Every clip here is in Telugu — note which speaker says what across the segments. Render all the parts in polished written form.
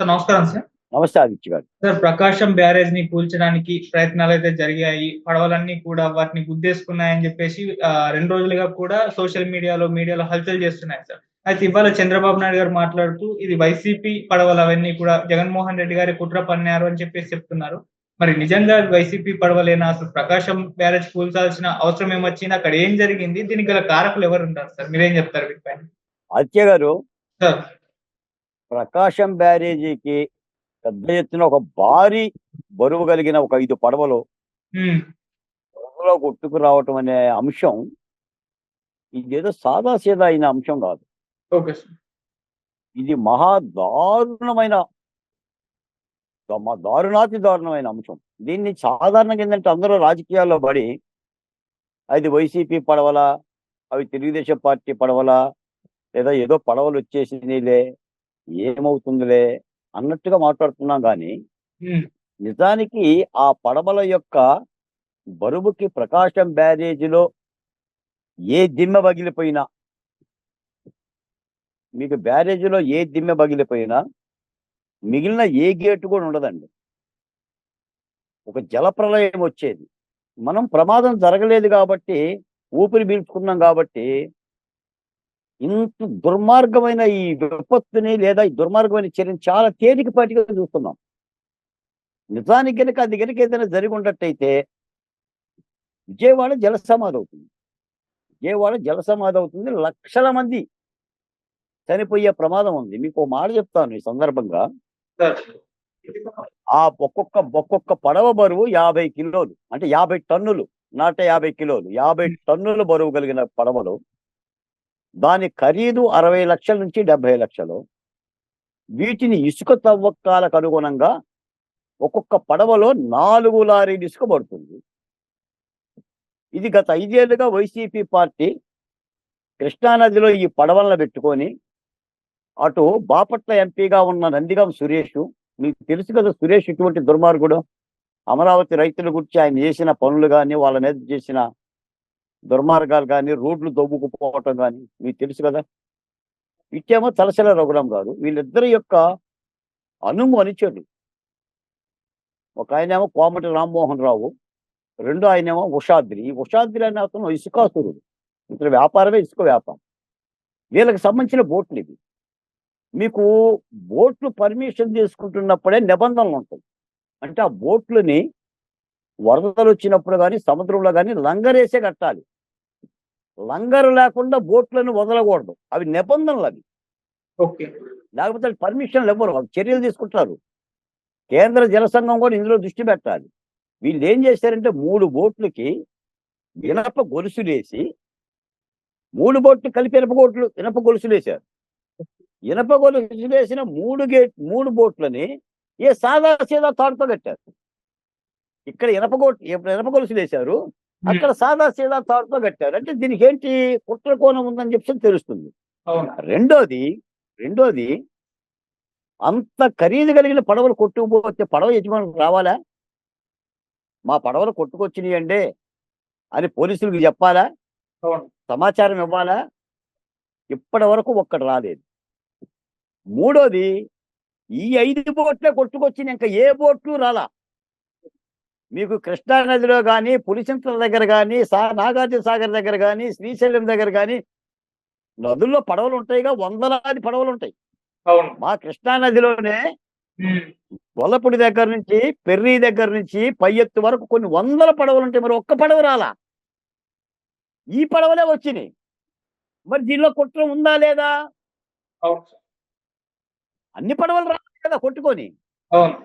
Speaker 1: సార్ నమస్కారం సార్.
Speaker 2: నమస్తే ఆదిత్య గారు.
Speaker 1: సార్ ప్రకాశం బ్యారేజ్‌ని కూల్చడానికి ప్రయత్నాలైతే జరిగాయి. పడవలన్నీ కూడా వాటిని గుద్దేసుకున్నాయని జెప్పేసి 2 రోజులుగా కూడా సోషల్ మీడియాలో హల్చల్ చేస్తున్నాయి సార్. అయితే ఇవాళ చంద్రబాబు నాయుడు గారు మాట్లాడుతూ ఇది వైసీపీ పడవలవన్నీ కూడా జగన్మోహన్ రెడ్డి గారి కుట్ర పన్నారు అని చెప్పేసి చెప్తున్నారు. మరి నిజంగా అవి వైసీపీ పడవలేనా? అసలు ప్రకాశం బ్యారేజ్ కూల్చాల్సిన అవసరం ఏమొచ్చింది? అక్కడ ఏం జరిగింది? దీనికి గల కారకులు ఎవరుంటారు సార్? మీరేం చెప్తారు వీటిపైన?
Speaker 2: ఆదిత్య గారు,
Speaker 1: సార్.
Speaker 2: ప్రకాశం బ్యారేజీకి పెద్ద ఎత్తున ఒక భారీ బరువు కలిగిన ఒక 5 పడవలు
Speaker 1: హ్మ్.
Speaker 2: వరదలో కొట్టుకు రావటం అనే అంశం ఇదేదో సాదాసీదా అయిన అంశం కాదు.
Speaker 1: Okay sir.
Speaker 2: ఇది మహా దారుణమైన దారుణాతి దారుణమైన అంశం. దీన్ని సాధారణంగా ఏంటంటే అందరూ రాజకీయాల్లో పడి అది వైసీపీ పడవలా, అవి తెలుగుదేశం పార్టీ పడవలా, లేదా ఏదో పడవలు వచ్చేసినీలే, ఏమవుతుందిలే అన్నట్టుగా మాట్లాడుతున్నాం కానీ
Speaker 1: హ్మ్.
Speaker 2: నిజానికి ఆ పడవల యొక్క బరువుకి ప్రకాశం బ్యారేజీలో ఏ దిమ్మె పగిలిపోయినా, మీకు బ్యారేజీలో ఏ దిమ్మె పగిలిపోయినా మిగిలిన ఏ గేటు కూడా ఉండదండి. ఒక జలప్రళయం వచ్చేది. మనం ప్రమాదం జరగలేదు కాబట్టి, ఊపిరి పీల్చుకున్నాం కాబట్టి ఇంత దుర్మార్గమైన ఈ విపత్తుని లేదా ఈ దుర్మార్గమైన చర్యని చాలా తేలికపాటిగా చూస్తున్నాం. నిజానికి గనుక అది గనుక ఏదైనా జరిగి ఉన్నట్టయితే విజయవాడ జలసమాధి అవుతుంది. విజయవాడ జలసమాధి అవుతుంది. లక్షల మంది చనిపోయే ప్రమాదం ఉంది. మీకు ఓ మాట చెప్తాను ఈ సందర్భంగా.
Speaker 1: సార్.
Speaker 2: ఆ ఒక్కొక్క పడవ బరువు 50 కిలోలు. అంటే 50 టన్నులు. నాట 50 కిలోలు. 50 టన్నుల బరువు కలిగిన పడవలు. దాని ఖరీదు 60 లక్షల నుంచి 70 లక్షలు. వీటిని ఇసుక తవ్వకాలకు అనుగుణంగా ఒక్కొక్క పడవలో 4 లారీలు ఇసుక పడుతుంది. ఇది గత 5 ఏళ్లుగా వైసీపీ పార్టీ కృష్ణానదిలో ఈ పడవలను పెట్టుకొని అటు బాపట్ల ఎంపీగా ఉన్న నందిగం సురేష్, మీకు తెలుసు కదా సురేష్ ఇటువంటి దుర్మార్గుడు. అమరావతి రైతుల గురించి ఆయన చేసిన పనులు కానీ, వాళ్ళ మీద చేసిన దుర్మార్గాలు కానీ, రోడ్లు దొబ్బుకుపోవటం కానీ మీకు తెలుసు కదా. ఇటేమో తలసల రఘురాం గారు. వీళ్ళిద్దరి యొక్క అనుచరులు. ఒక ఆయనేమో కోమటి రామ్మోహన్ రావు, రెండో ఆయనేమో ఉషాద్రి. ఈ ఉషాద్రి అనే అతను ఇసుకాసురుడు. ఇతని వ్యాపారమే ఇసుక వ్యాపారం. వీళ్ళకి సంబంధించిన బోట్లు ఇవి. మీకు బోట్లు పర్మిషన్ తీసుకుంటున్నప్పుడే నిబంధనలు ఉంటాయి. అంటే ఆ బోట్లని వరదలు వచ్చినప్పుడు కానీ, సముద్రంలో కానీ లంగరేసే కట్టాలి. లంగరు లేకుండా బోట్లను వదలకూడదు. అవి నిబంధనలు అవి.
Speaker 1: ఓకే.
Speaker 2: లేకపోతే పర్మిషన్లు ఇవ్వరు. వాళ్ళు చర్యలు తీసుకుంటారు. కేంద్ర జలసంఘం కూడా ఇందులో దృష్టి పెట్టాలి. వీళ్ళు ఏం చేశారంటే 3 బోట్లకి ఇనప గొలుసులేసి, 3 బోట్లు కలిపి ఇనప గొలుసులేశారు. ఇనప గొలుసులేసిన 3 బోట్లని సాదా సీదా తాడుతో కట్టారు. ఇక్కడ ఇనప గొలుసులేశారు, అక్కడ సాదా సీదా తాడుతో కట్టారు. అంటే దీనికి ఏంటి కుట్ర కోణం ఉందని చెప్పి తెలుస్తుంది.
Speaker 1: అవును.
Speaker 2: రెండోది అంత ఖరీదు కలిగిన పడవలు కొట్టుకుపోతే పడవ యజమానికి రావాలా? మా పడవలు కొట్టుకొచ్చినాయండి అని పోలీసులకు చెప్పాలా?
Speaker 1: అవును.
Speaker 2: సమాచారం ఇవ్వాలా? ఇప్పటి వరకు ఒక్కటి రాలేదు. మూడోది, ఈ 5 బోట్లే కొట్టుకొచ్చిన ఇంకా ఏ బోట్లు రాలా. మీకు కృష్ణా నదిలో కానీ, పులిచింతల దగ్గర కానీ, నాగార్జున సాగర్ దగ్గర కానీ, శ్రీశైలం దగ్గర కానీ నదుల్లో పడవలు ఉంటాయిగా, వందలాది పడవలు ఉంటాయి.
Speaker 1: అవును.
Speaker 2: మా కృష్ణా నదిలోనే
Speaker 1: హ్మ్.
Speaker 2: గొల్లపూడి దగ్గర నుంచి, పెర్రి దగ్గర నుంచి పై ఎత్తు వరకు కొన్ని వందల పడవలు ఉంటాయి. మరి ఒక్క పడవ రాలా. ఈ పడవలే వచ్చినాయి. మరి దీనిలో కుట్ర ఉందా లేదా?
Speaker 1: అవును సార్.
Speaker 2: అన్ని పడవలు రావాలి కదా కొట్టుకొని.
Speaker 1: అవును.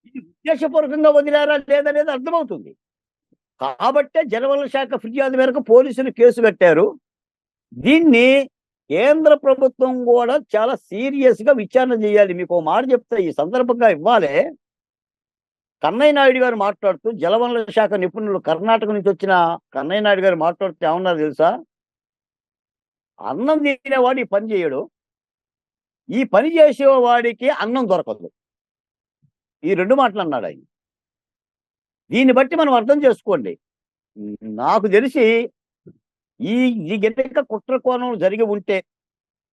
Speaker 2: ఇది ఉద్దేశపూర్వకంగా వదిలారా లేదనేది అర్థమవుతుంది. కాబట్టే జలవనరుల శాఖ ఫిర్యాదు మేరకు పోలీసులు కేసు కట్టారు. దీన్ని కేంద్ర ప్రభుత్వం కూడా చాలా సీరియస్ గా విచారణ చేయాలి. మీకు ఓ మాట చెప్తా ఈ సందర్భంగా ఇవ్వాలే. కన్నయ్య నాయుడు గారు మాట్లాడుతూ, జలవనరుల శాఖ నిపుణులు కర్ణాటక నుంచి వచ్చిన కన్నయ్య నాయుడు గారు మాట్లాడుతూ ఏమన్నారు తెలుసా? అన్నం తినేవాడు ఈ పని చేయడు, ఈ పని చేసేవాడికి అన్నం దొరకదు. ఈ 2 మాటలు అన్నాడు ఆయన. దీన్ని బట్టి మనం అర్థం చేసుకోండి. నాకు తెలిసి ఈ ఈ గనక కుట్ర కోణం జరిగి ఉంటే,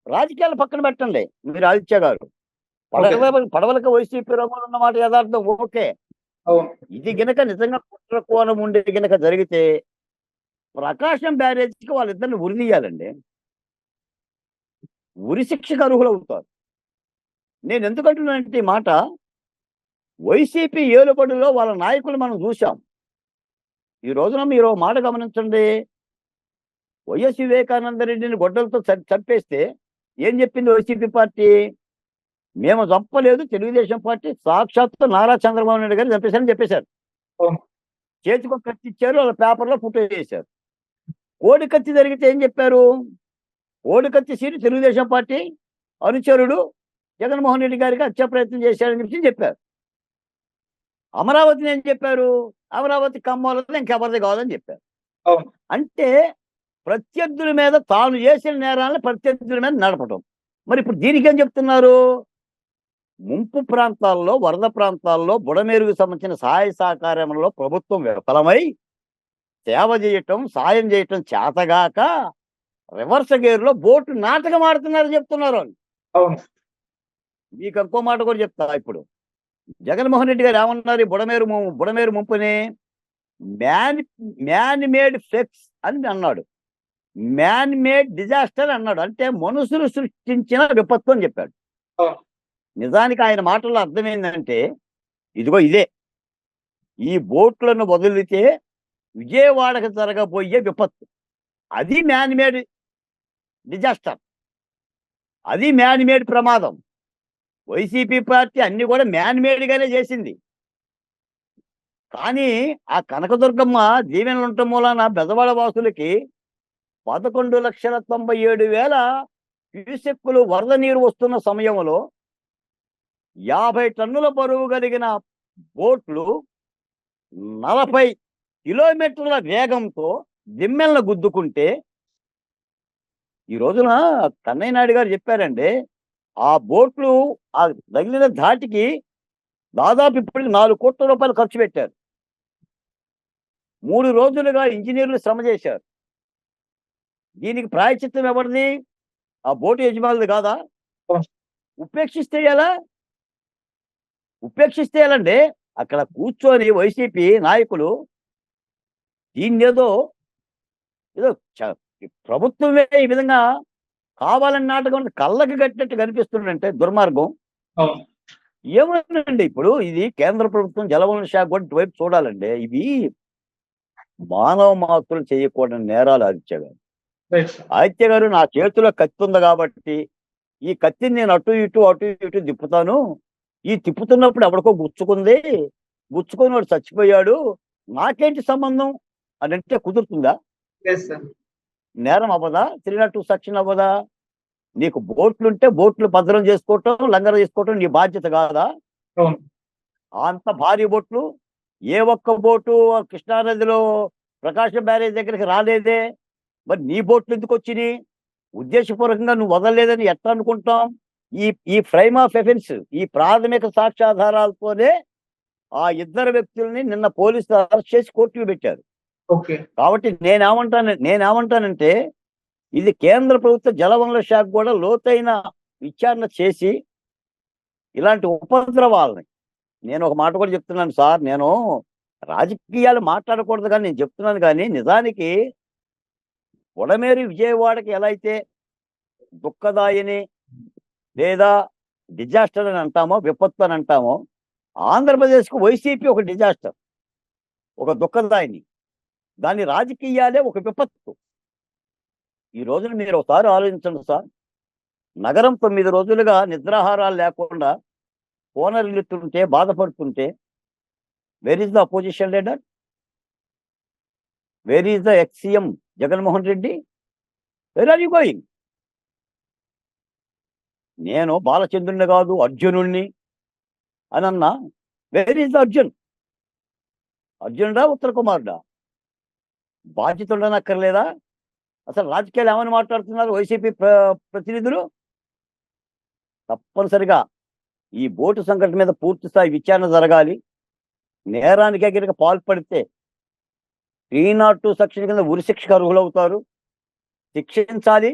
Speaker 2: రాజకీయాలు పక్కన పెట్టండి మీరు ఆదిత్య గారు, పడవలకు వైసీపీ రంగులు ఉన్నమాట యథార్థం, ఓకే.
Speaker 1: అవును.
Speaker 2: ఇది గినక నిజంగా కుట్ర కోణం ఉండి గినక జరిగితే ప్రకాశం బ్యారేజ్కి వాళ్ళిద్దరిని ఉరిదీయాలండి, ఉరి శిక్షకు అర్హులవుతారు. నేను ఎందుకంటున్నానంటే ఈ మాట, వైసీపీ ఏలుబడిలో వాళ్ళ నాయకులు మనం చూసాం. ఈ రోజున మీరు ఓ మాట గమనించండి, వైఎస్ వివేకానంద రెడ్డిని గొడ్డలతో చంపేస్తే ఏం చెప్పింది వైసీపీ పార్టీ? మేము చంపలేదు, తెలుగుదేశం పార్టీ సాక్షాత్తు నారా చంద్రబాబు నాయుడు గారు చంపేశారని చెప్పేశారు.
Speaker 1: అవును.
Speaker 2: చేతికి ఒక కత్తి ఇచ్చారు, వాళ్ళ పేపర్లో ఫోటో చేశారు. కోడి కత్తి జరిగితే ఏం చెప్పారు? కోడి కత్తి సీటు తెలుగుదేశం పార్టీ అనుచరుడు జగన్మోహన్ రెడ్డి గారికి హత్యా ప్రయత్నం చేశారని చెప్పారు. అమరావతిని ఏం చెప్పారు? అమరావతి కమ్మోలతో ఇంకెవరిది కాదని చెప్పారు.
Speaker 1: అవును.
Speaker 2: అంటే ప్రత్యర్థుల మీద తాను చేసిన నేరాలను ప్రత్యర్థుల మీద నడపడం. మరి ఇప్పుడు దీనికి ఏం చెప్తున్నారు? ముంపు ప్రాంతాల్లో, వరద ప్రాంతాల్లో బుడమేరుకు సంబంధించిన సహాయ సహకారంలో ప్రభుత్వం విఫలమై సేవ చేయటం, సాయం చేయటం చేతగాక రివర్స్ గేర్లో బోటు నాటకం ఆడుతున్నారు చెప్తున్నారు.
Speaker 1: అవును.
Speaker 2: మీకు ఇంకో మాట కూడా చెప్తా. ఇప్పుడు జగన్మోహన్ రెడ్డి గారు ఏమన్నారు? బుడమేరు ముంపుని మ్యాన్ మేడ్ ఫ్లెక్స్ అని అన్నాడు, మ్యాన్ మేడ్ డిజాస్టర్ అన్నాడు. అంటే మనుషులు సృష్టించిన విపత్తు అని చెప్పాడు. నిజానికి ఆయన మాటల్లో అర్థం ఏంటంటే, ఇదిగో ఇదే ఈ బోట్లను వదిలితే విజయవాడకు జరగబోయే విపత్తు, అది మ్యాన్ మేడ్ డిజాస్టర్, అది మ్యాన్ మేడ్ ప్రమాదం. వైసీపీ పార్టీ అన్ని కూడా మ్యాన్ మేడ్గానే చేసింది. కానీ ఆ కనకదుర్గమ్మ దీవెనలు ఉండటం మూలాన బెజవాడ వాసులకి 11,97,000 క్యూసెక్కులు వరద నీరు వస్తున్న సమయంలో 50 టన్నుల బరువు కలిగిన బోట్లు 40 కిలోమీటర్ల వేగంతో దిమ్మెలను గుద్దుకుంటే, ఈ రోజున కన్నయ్య నాయుడు గారు చెప్పారండి, ఆ బోట్లు ఆ తగిలిన ధాటికి దాదాపు ఇప్పటికి 4 కోట్ల రూపాయలు ఖర్చు పెట్టారు. 3 రోజులుగా ఇంజనీర్లు శ్రమ చేశారు. దీనికి ప్రాయశ్చిత్తం ఎవరిది? ఆ బోటు యజమానులు కాదా? ఉపేక్షిస్తే ఎలా? ఉపేక్షిస్తే ఎలాండి? అక్కడ కూర్చొని వైసీపీ నాయకులు దీన్నేదో ఏదో ప్రభుత్వమే ఈ విధంగా కావాలని నాటకం కళ్ళకి కట్టినట్టు కనిపిస్తుందంటే దుర్మార్గం. ఏమనండి, ఇప్పుడు ఇది కేంద్ర ప్రభుత్వం జలవనరుల శాఖ కూడా ఇటువైపు చూడాలండి. ఇవి మానవ మాత్రులు చేయకూడని నేరాలు. ఆదిత్య గారు నా చేతిలో కత్తి ఉంది కాబట్టి ఈ కత్తిని నేను అటు ఇటు తిప్పుతాను, ఈ తిప్పుతున్నప్పుడు ఎవరికో గుచ్చుకొని వాడు చచ్చిపోయాడు, నాకేంటి సంబంధం అని అంటే కుదురుతుందా? నేరం అవ్వదా? 302 సెక్షన్ అవ్వదా? నీకు బోట్లుంటే బోట్లు భద్రం చేసుకోవటం, లంగర చేసుకోవటం నీ బాధ్యత కాదా? అంత భారీ బోట్లు, ఏ ఒక్క బోటు కృష్ణానదిలో ప్రకాశం బ్యారేజ్ దగ్గరికి రాలేదే, మరి నీ బోట్లు ఎందుకు వచ్చినాయి? ఉద్దేశపూర్వకంగా నువ్వు వదలలేదని ఎట్లా అనుకుంటాం? ఈ ఫ్రైమ్ ఆఫ్ ఎఫెన్స్, ఈ ప్రాథమిక సాక్ష్యాధారాలతోనే ఆ ఇద్దరు వ్యక్తుల్ని నిన్న పోలీసులు అరెస్ట్ చేసి కోర్టుకు పెట్టారు. కాబట్టి నేనేమంటానంటే, ఇది కేంద్ర ప్రభుత్వ జలవనరుల శాఖ కూడా లోతైన విచారణ చేసి ఇలాంటి ఉపద్రవాలని, నేను ఒక మాట కూడా చెప్తున్నాను సార్, నేను రాజకీయాలు మాట్లాడకూడదు కానీ నేను చెప్తున్నాను, కానీ నిజానికి బుడమేరు విజయవాడకి ఎలా అయితే దుఃఖదాయిని లేదా డిజాస్టర్ అని అంటామో, విపత్తు అని అంటామో, ఆంధ్రప్రదేశ్కు వైసీపీ ఒక డిజాస్టర్, ఒక దుఃఖదాయిని, దాని రాజకీయాలే ఒక విపత్తు. ఈ రోజున మీరు ఒకసారి ఆలోచించండి సార్, నగరం 9 రోజులుగా నిద్రాహారాలు లేకుండా కోనరిల్లుతుంటే, బాధపడుతుంటే, where is the opposition leader? Where is the ex CM Jaganmohan Reddy? Where are you going? నేను బాలచంద్రుని కాదు అర్జునుణ్ణి అని అన్నా, వేర్ ఈజ్ ద అర్జున్? అర్జునుడా ఉత్తర కుమారుడా? బాధ్యత ఉండనక్కర్లేదా? అసలు రాజకీయాలు ఏమని మాట్లాడుతున్నారు వైసీపీ ప్రతినిధులు? తప్పనిసరిగా ఈ బోటు సంఘటన మీద పూర్తి స్థాయి విచారణ జరగాలి. నేరానికి కనుక పాల్పడితే 302 సెక్షన్ కింద ఉరిశిక్షకు అర్హులవుతారు, శిక్షించాలి.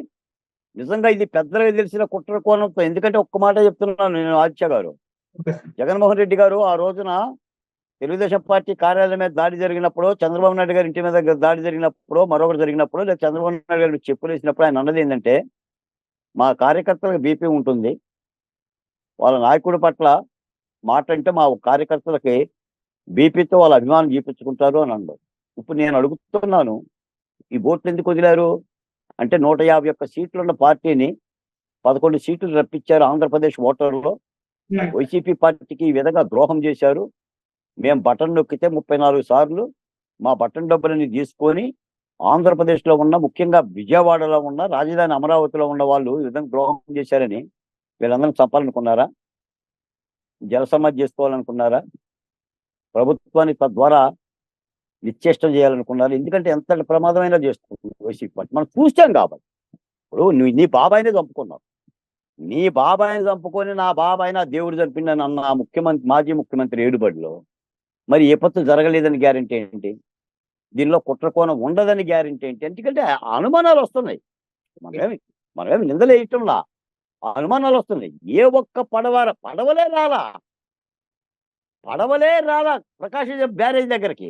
Speaker 2: నిజంగా ఇది పెద్దలుగా తెలిసిన కుట్ర కోణంతో, ఎందుకంటే ఒక్క మాట చెప్తున్నాను నేను ఆదిత్య గారు.
Speaker 1: Okay sir.
Speaker 2: జగన్మోహన్ రెడ్డి గారు ఆ రోజున తెలుగుదేశం పార్టీ కార్యాలయం మీద దాడి జరిగినప్పుడు, చంద్రబాబు నాయుడు గారి ఇంటి మీద దాడి జరిగినప్పుడు, మరొకటి జరిగినప్పుడు, లేదా చంద్రబాబు నాయుడు గారు చెప్పులు వేసినప్పుడు ఆయన అన్నది ఏంటంటే, మా కార్యకర్తలకు బీపీ ఉంటుంది, వాళ్ళ నాయకుడి పట్ల మాట అంటే మా కార్యకర్తలకి బీపీతో వాళ్ళ అభిమానం చూపించుకుంటారు అని అన్నారు. ఇప్పుడు నేను అడుగుతున్నాను, ఈ ఓట్లు ఎందుకు వదిలారు అంటే 151 సీట్లు ఉన్న పార్టీని 11 సీట్లు రప్పించారు ఆంధ్రప్రదేశ్ ఓటర్లలో. వైసీపీ పార్టీకి ఈ విధంగా ద్రోహం చేశారు. మేము బటన్ నొక్కితే 34 సార్లు మా బటన్ డబ్బులని తీసుకొని ఆంధ్రప్రదేశ్లో ఉన్న, ముఖ్యంగా విజయవాడలో ఉన్న, రాజధాని అమరావతిలో ఉన్న వాళ్ళు ఈ విధంగా ద్రోహం చేశారని వీళ్ళందరినీ చంపాలనుకున్నారా? జలసమాధి చేసుకోవాలనుకున్నారా? ప్రభుత్వాన్ని తద్వారా నిశ్చేష్టం చేయాలనుకున్నారు? ఎందుకంటే ఎంత ప్రమాదమైనా చేస్తుంది వైసీపీ పార్టీ, మనం చూస్తాం కాబట్టి. ఇప్పుడు నీ బాబాయినే చంపుకున్నావు, నీ బాబాయిని చంపుకొని నా బాబాయి నా దేవుడు చంపిందని అన్న ముఖ్యమంత్రి, మాజీ ముఖ్యమంత్రి ఏడుబడిలో మరి ఏ పత్తు జరగలేదని గ్యారెంటీ ఏంటి? దీనిలో కుట్రకోణం ఉండదని గ్యారెంటీ ఏంటి? ఎందుకంటే అనుమానాలు వస్తున్నాయి. మనమేమి నిందలేయటంలా, అనుమానాలు వస్తున్నాయి. ఏ ఒక్క పడవలే రాలా ప్రకాశం బ్యారేజ్ దగ్గరికి.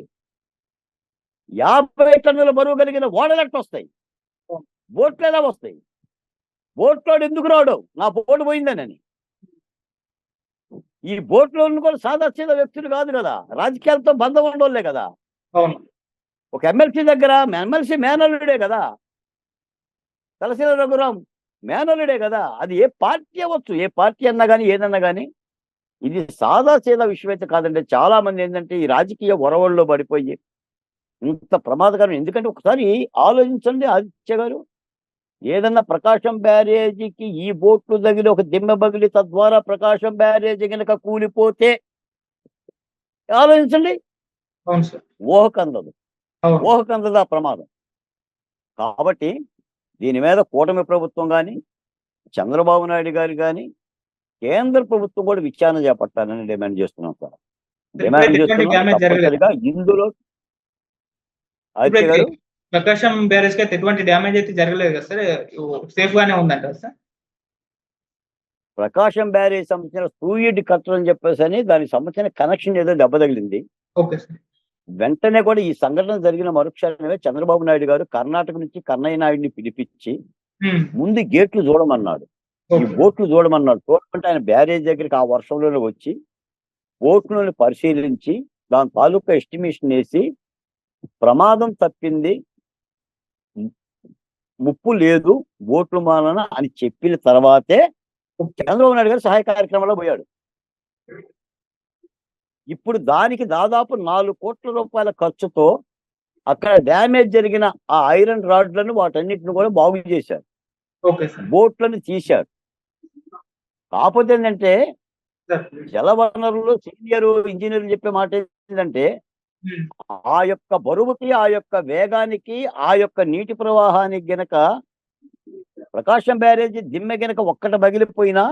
Speaker 2: 50 టన్నుల బరువు కలిగిన ఓడలెట్టు వస్తాయి, బోట్లు ఎలా వస్తాయి? బోట్లో ఎందుకు రావడం? నా బోటు పోయిందని. ఈ బోట్లో కూడా సాదాసీద వ్యక్తులు కాదు కదా, రాజకీయాలతో బంధం ఉండోళ్లే కదా. ఒక ఎమ్మెల్సీ దగ్గర, ఎమ్మెల్సీ మేనల్లుడే కదా, తలసీల రఘురాం మేనల్లుడే కదా. అది ఏ పార్టీ అవ్వచ్చు, ఏ పార్టీ అన్నా కానీ, ఏదన్నా కానీ ఇది సాదాసీద విషయం అయితే కాదండి. చాలా మంది ఏంటంటే ఈ రాజకీయ ఒరవల్లో పడిపోయి ఇంత ప్రమాదకరం. ఎందుకంటే ఒకసారి ఆలోచించండి ఆదిత్య గారు, ఏదన్నా ప్రకాశం బ్యారేజీకి ఈ బోట్లు తగిలి ఒక దిమ్మె బగిలి తద్వారా ప్రకాశం బ్యారేజీ కనుక కూలిపోతే ఆలోచించండి, ఊహకందదు ఆ ప్రమాదం. కాబట్టి దీని మీద కూటమి ప్రభుత్వం కానీ, చంద్రబాబు నాయుడు గారు కానీ, కేంద్ర ప్రభుత్వం కూడా విచారణ చేపట్టాలని డిమాండ్ చేస్తున్నాం సార్. డిమాండ్ చేస్తున్నాం తప్పనిసరిగా. ఇందులో ఆదిత్య గారు,
Speaker 1: ప్రకాశం బ్యారేజ్ కి అయితే ఎటువంటి డ్యామేజ్ అయితే జరగలేదు కదా సార్, సేఫ్ గానే ఉందంటారు సార్?
Speaker 2: ప్రకాశం బ్యారేజ్ సంబంధించిన సూయిడ్ కట్టర్ అని చెప్పేసి అని దానికి సంబంధించిన కనెక్షన్ ఏదో దెబ్బ తగిలింది.
Speaker 1: Okay sir.
Speaker 2: వెంటనే కూడా ఈ సంఘటన జరిగిన మరుక్షణమే చంద్రబాబు నాయుడు గారు కర్ణాటక నుంచి కన్నయ్య నాయుడిని పిలిపించి ముందు గేట్లు చూడమన్నాడు, ఈ బోట్లు చూడమన్నాడు. చూడమంటే ఆయన బ్యారేజ్ దగ్గరికి ఆ వర్షంలోనే వచ్చి బోట్లను పరిశీలించి దాని తాలూకా ఎస్టిమేషన్ వేసి ప్రమాదం తప్పింది, ముప్పు లేదు బోట్లు మాలన అని చెప్పిన తర్వాతే చంద్రబాబు నాయుడు గారు సహాయ కార్యక్రమంలో పోయాడు. ఇప్పుడు దానికి దాదాపు 4 కోట్ల రూపాయల ఖర్చుతో అక్కడ డ్యామేజ్ జరిగిన ఆ ఐరన్ రాడ్లను వాటన్నిటిని కూడా బాగు చేశారు, బోట్లను తీశారు. కాకపోతే ఏంటంటే జలవనరులు సీనియర్ ఇంజనీర్లు చెప్పే మాట ఏంటంటే, ఆ యొక్క బరువుకి, ఆ యొక్క వేగానికి, ఆ యొక్క నీటి ప్రవాహానికి గనక ప్రకాశం బ్యారేజీ దిమ్మె గనక ఒక్కట పగిలిపోయినా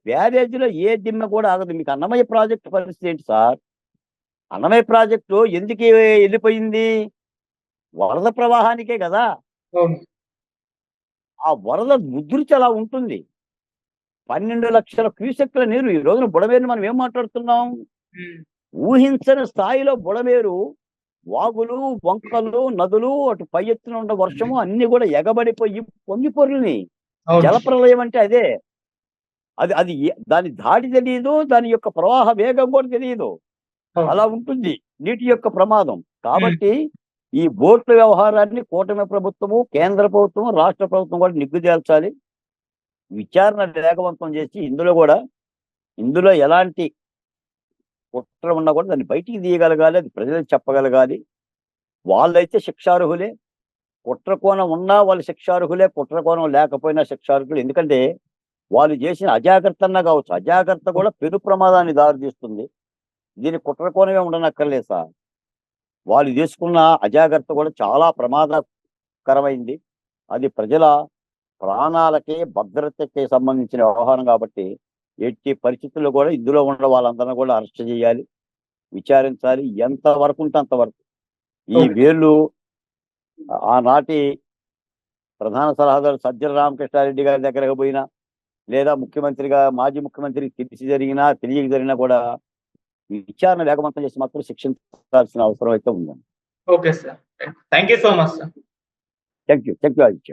Speaker 2: బ్యారేజీలో ఏ దిమ్మె కూడా ఆగదు. మీకు అన్నమయ్య ప్రాజెక్టు పరిస్థితి ఏంటి సార్? అన్నమయ్య ప్రాజెక్టు ఎందుకు వెళ్ళిపోయింది? వరద ప్రవాహానికే కదా. ఆ వరద ఉధృతి అలా ఉంటుంది. 12 లక్షల క్యూసెక్ల నీరు ఈ రోజున బుడమేరు. మనం ఏం మాట్లాడుతున్నాం? ఊహించని స్థాయిలో బుడమేరు, వాగులు, వంకలు, నదులు, అటు పై ఎత్తున ఉన్న వర్షము అన్ని కూడా ఎగబడిపోయి పొంగి పొర్లిని. జలప్రలయం అంటే అదే. అది దాని ధాటి తెలియదు, దాని యొక్క ప్రవాహ వేగం కూడా తెలియదు. అలా ఉంటుంది నీటి యొక్క ప్రమాదం. కాబట్టి ఈ బోట్ల వ్యవహారాన్ని కూటమి ప్రభుత్వము, కేంద్ర ప్రభుత్వము, రాష్ట్ర ప్రభుత్వం కూడా నిగ్గు తేల్చాలి. విచారణ వేగవంతం చేసి ఇందులో ఎలాంటి కుట్ర ఉన్నా కూడా దాన్ని బయటికి తీయగలగాలి, అది ప్రజలకు చెప్పగలగాలి. వాళ్ళైతే శిక్షార్హులే, కుట్ర కోణం ఉన్నా వాళ్ళు శిక్షార్హులే, కుట్ర కోణం లేకపోయినా శిక్షార్హులు. ఎందుకంటే వాళ్ళు చేసిన అజాగ్రత్త అన్నా కావచ్చు, అజాగ్రత్త కూడా పెను ప్రమాదాన్ని దారితీస్తుంది. దీని కుట్ర కోణమే ఉండనక్కర్లేదు సార్. వాళ్ళు తీసుకున్న అజాగ్రత్త కూడా చాలా ప్రమాదకరమైంది. అది ప్రజల ప్రాణాలకి, భద్రతకి సంబంధించిన వ్యవహారం కాబట్టి ఎట్టి పరిస్థితుల్లో కూడా ఇందులో ఉన్న వాళ్ళందరినీ కూడా అరెస్ట్ చేయాలి, విచారించాలి. ఎంత వరకు ఉంటే అంతవరకు. ఈ వేళ్ళు ఆనాటి ప్రధాన సలహాదారు సజ్జల రామకృష్ణారెడ్డి గారి దగ్గరకు పోయినా, లేదా ముఖ్యమంత్రిగా మాజీ ముఖ్యమంత్రికి తెలిసి జరిగినా తెలియక జరిగినా కూడా విచారణ వేగవంతం చేసి మాత్రం శిక్షించాల్సిన అవసరం అయితే ఉందండి.
Speaker 1: Okay sir. Thank you so much sir.
Speaker 2: Thank you Aditya.